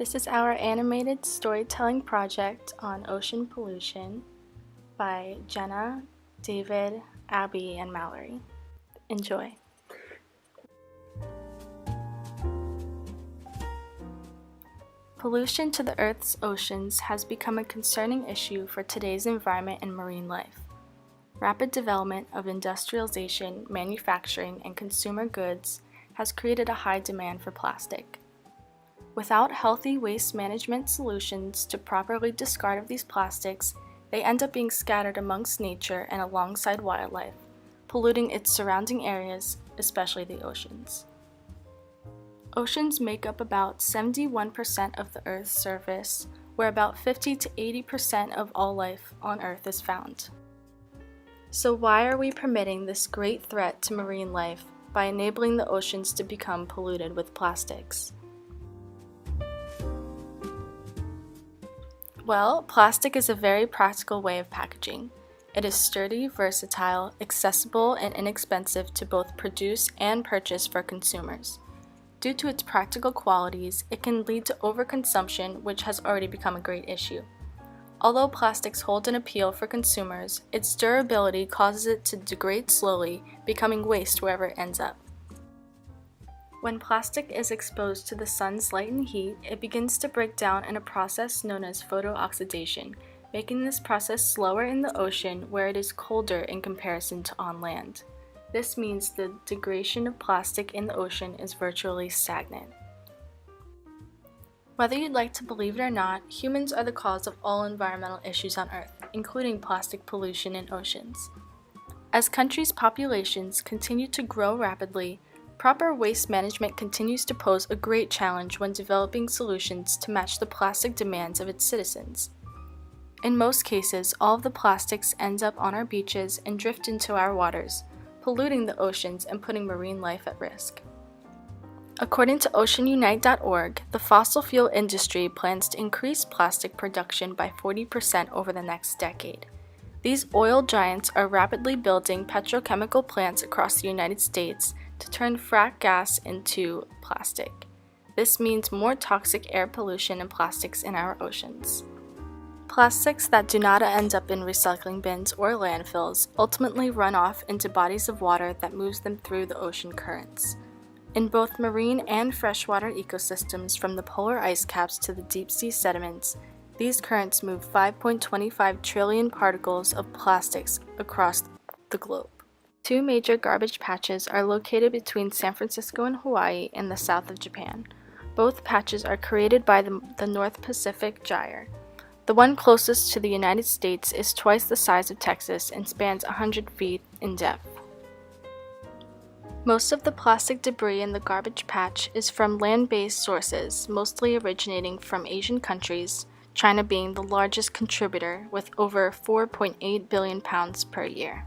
This is our animated storytelling project on ocean pollution by Jenna, David, Abby, and Mallory. Enjoy. Pollution to the Earth's oceans has become a concerning issue for today's environment and marine life. Rapid development of industrialization, manufacturing, and consumer goods has created a high demand for plastic. Without healthy waste management solutions to properly discard of these plastics, they end up being scattered amongst nature and alongside wildlife, polluting its surrounding areas, especially the oceans. Oceans make up about 71% of the Earth's surface, where about 50 to 80% of all life on Earth is found. So why are we permitting this great threat to marine life by enabling the oceans to become polluted with plastics? Well, plastic is a very practical way of packaging. It is sturdy, versatile, accessible, and inexpensive to both produce and purchase for consumers. Due to its practical qualities, it can lead to overconsumption, which has already become a great issue. Although plastics hold an appeal for consumers, its durability causes it to degrade slowly, becoming waste wherever it ends up. When plastic is exposed to the sun's light and heat, it begins to break down in a process known as photooxidation, making this process slower in the ocean where it is colder in comparison to on land. This means the degradation of plastic in the ocean is virtually stagnant. Whether you'd like to believe it or not, humans are the cause of all environmental issues on Earth, including plastic pollution in oceans. As countries' populations continue to grow rapidly, proper waste management continues to pose a great challenge when developing solutions to match the plastic demands of its citizens. In most cases, all of the plastics ends up on our beaches and drift into our waters, polluting the oceans and putting marine life at risk. According to OceanUnite.org, the fossil fuel industry plans to increase plastic production by 40% over the next decade. These oil giants are rapidly building petrochemical plants across the United States to turn frack gas into plastic. This means more toxic air pollution and plastics in our oceans. Plastics that do not end up in recycling bins or landfills ultimately run off into bodies of water that moves them through the ocean currents. In both marine and freshwater ecosystems, from the polar ice caps to the deep sea sediments, these currents move 5.25 trillion particles of plastics across the globe. Two major garbage patches are located between San Francisco and Hawaii in the south of Japan. Both patches are created by the North Pacific Gyre. The one closest to the United States is twice the size of Texas and spans 100 feet in depth. Most of the plastic debris in the garbage patch is from land-based sources, mostly originating from Asian countries, China being the largest contributor with over 4.8 billion pounds per year.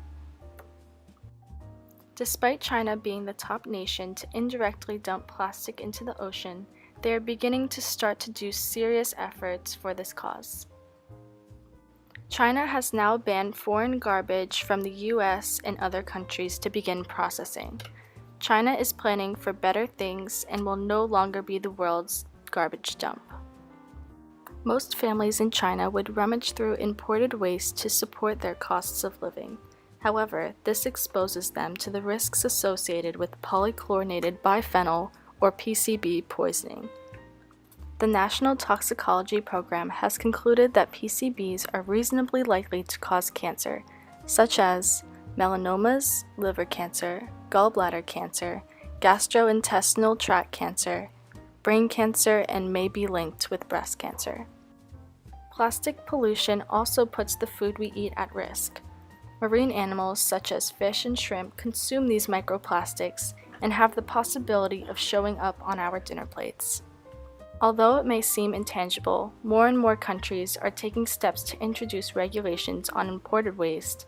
Despite China being the top nation to indirectly dump plastic into the ocean, they are beginning to start to do serious efforts for this cause. China has now banned foreign garbage from the US and other countries to begin processing. China is planning for better things and will no longer be the world's garbage dump. Most families in China would rummage through imported waste to support their costs of living. However, this exposes them to the risks associated with polychlorinated biphenyl or PCB poisoning. The National Toxicology Program has concluded that PCBs are reasonably likely to cause cancer, such as melanomas, liver cancer, gallbladder cancer, gastrointestinal tract cancer, brain cancer, and may be linked with breast cancer. Plastic pollution also puts the food we eat at risk. Marine animals such as fish and shrimp consume these microplastics and have the possibility of showing up on our dinner plates. Although it may seem intangible, more and more countries are taking steps to introduce regulations on imported waste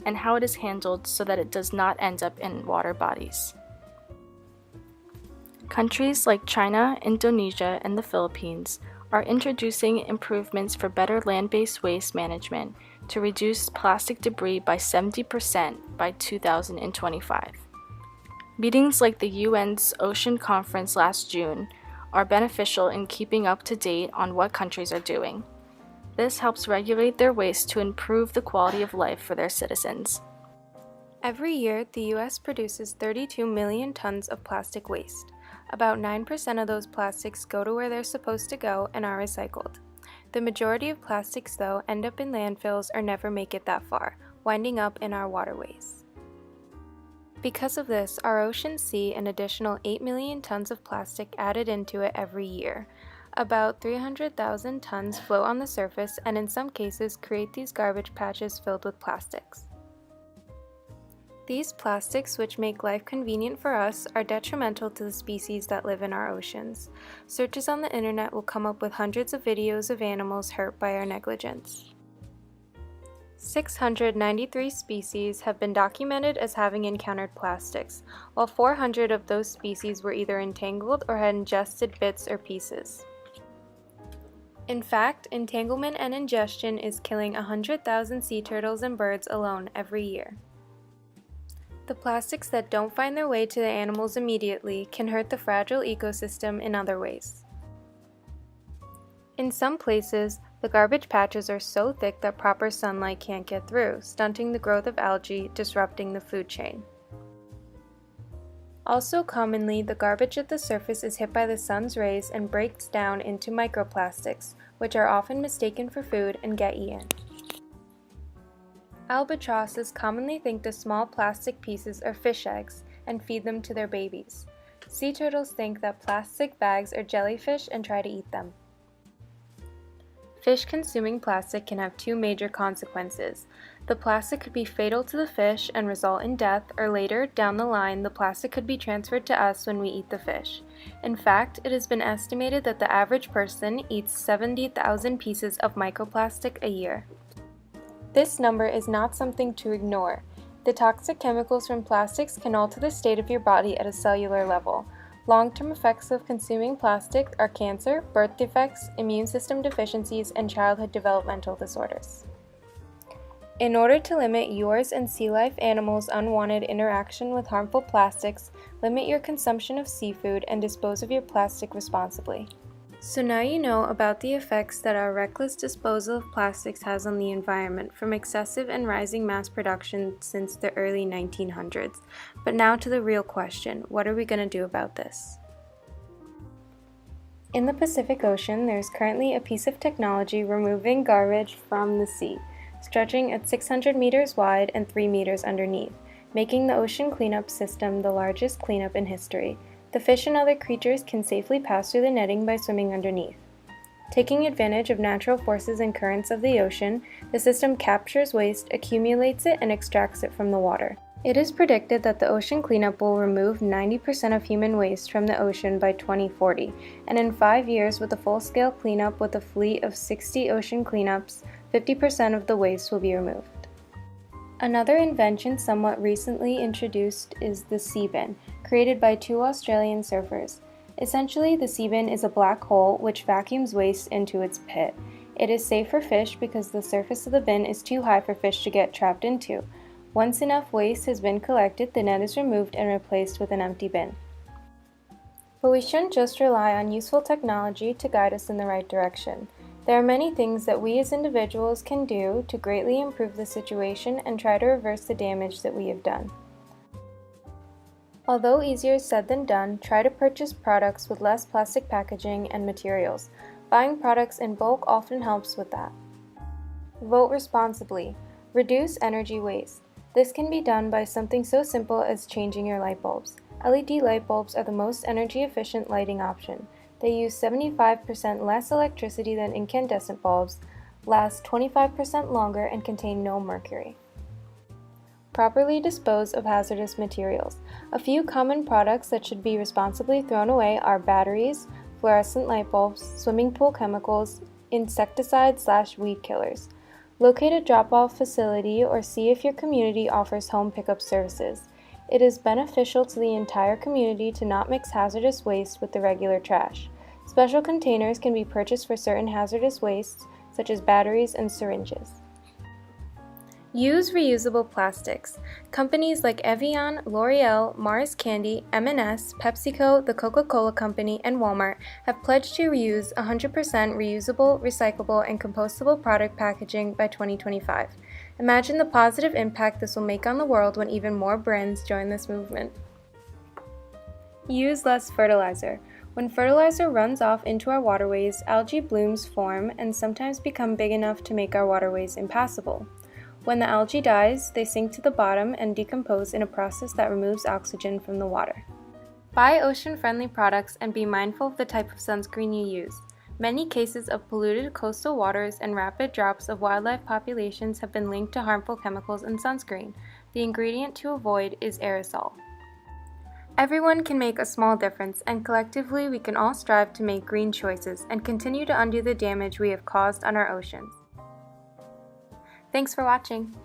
and how it is handled so that it does not end up in water bodies. Countries like China, Indonesia, and the Philippines are introducing improvements for better land-based waste management to reduce plastic debris by 70% by 2025. Meetings like the UN's Ocean Conference last June are beneficial in keeping up to date on what countries are doing. This helps regulate their waste to improve the quality of life for their citizens. Every year, the U.S. produces 32 million tons of plastic waste. About 9% of those plastics go to where they're supposed to go and are recycled. The majority of plastics, though, end up in landfills or never make it that far, winding up in our waterways. Because of this, our oceans see an additional 8 million tons of plastic added into it every year. About 300,000 tons float on the surface and in some cases create these garbage patches filled with plastics. These plastics, which make life convenient for us, are detrimental to the species that live in our oceans. Searches on the internet will come up with hundreds of videos of animals hurt by our negligence. 693 species have been documented as having encountered plastics, while 400 of those species were either entangled or had ingested bits or pieces. In fact, entanglement and ingestion is killing 100,000 sea turtles and birds alone every year. The plastics that don't find their way to the animals immediately can hurt the fragile ecosystem in other ways. In some places, the garbage patches are so thick that proper sunlight can't get through, stunting the growth of algae, disrupting the food chain. Also commonly, the garbage at the surface is hit by the sun's rays and breaks down into microplastics, which are often mistaken for food and get eaten. Albatrosses commonly think the small plastic pieces are fish eggs and feed them to their babies. Sea turtles think that plastic bags are jellyfish and try to eat them. Fish consuming plastic can have two major consequences. The plastic could be fatal to the fish and result in death, or later, down the line, the plastic could be transferred to us when we eat the fish. In fact, it has been estimated that the average person eats 70,000 pieces of microplastic a year. This number is not something to ignore. The toxic chemicals from plastics can alter the state of your body at a cellular level. Long-term effects of consuming plastic are cancer, birth defects, immune system deficiencies, and childhood developmental disorders. In order to limit yours and sea life animals' unwanted interaction with harmful plastics, limit your consumption of seafood and dispose of your plastic responsibly. So now you know about the effects that our reckless disposal of plastics has on the environment, from excessive and rising mass production since the early 1900s. But now to the real question, what are we going to do about this? In the Pacific Ocean, there is currently a piece of technology removing garbage from the sea, stretching at 600 meters wide and 3 meters underneath, making the ocean cleanup system the largest cleanup in history. The fish and other creatures can safely pass through the netting by swimming underneath. Taking advantage of natural forces and currents of the ocean, the system captures waste, accumulates it, and extracts it from the water. It is predicted that the ocean cleanup will remove 90% of human waste from the ocean by 2040, and in 5 years, with a full-scale cleanup with a fleet of 60 ocean cleanups, 50% of the waste will be removed. Another invention somewhat recently introduced is the sea bin, created by 2 Australian surfers. Essentially, the sea bin is a black hole which vacuums waste into its pit. It is safe for fish because the surface of the bin is too high for fish to get trapped into. Once enough waste has been collected, the net is removed and replaced with an empty bin. But we shouldn't just rely on useful technology to guide us in the right direction. There are many things that we as individuals can do to greatly improve the situation and try to reverse the damage that we have done. Although easier said than done, try to purchase products with less plastic packaging and materials. Buying products in bulk often helps with that. Vote responsibly. Reduce energy waste. This can be done by something so simple as changing your light bulbs. LED light bulbs are the most energy efficient lighting option. They use 75% less electricity than incandescent bulbs, last 25% longer, and contain no mercury. Properly dispose of hazardous materials. A few common products that should be responsibly thrown away are batteries, fluorescent light bulbs, swimming pool chemicals, insecticides/weed killers. Locate a drop-off facility or see if your community offers home pickup services. It is beneficial to the entire community to not mix hazardous waste with the regular trash. Special containers can be purchased for certain hazardous wastes, such as batteries and syringes. Use reusable plastics. Companies like Evian, L'Oreal, Mars Candy, M&S, PepsiCo, the Coca-Cola Company, and Walmart have pledged to reuse 100% reusable, recyclable, and compostable product packaging by 2025. Imagine the positive impact this will make on the world when even more brands join this movement. Use less fertilizer. When fertilizer runs off into our waterways, algae blooms form and sometimes become big enough to make our waterways impassable. When the algae dies, they sink to the bottom and decompose in a process that removes oxygen from the water. Buy ocean-friendly products and be mindful of the type of sunscreen you use. Many cases of polluted coastal waters and rapid drops of wildlife populations have been linked to harmful chemicals in sunscreen. The ingredient to avoid is aerosol. Everyone can make a small difference, and collectively we can all strive to make green choices and continue to undo the damage we have caused on our oceans. Thanks for watching.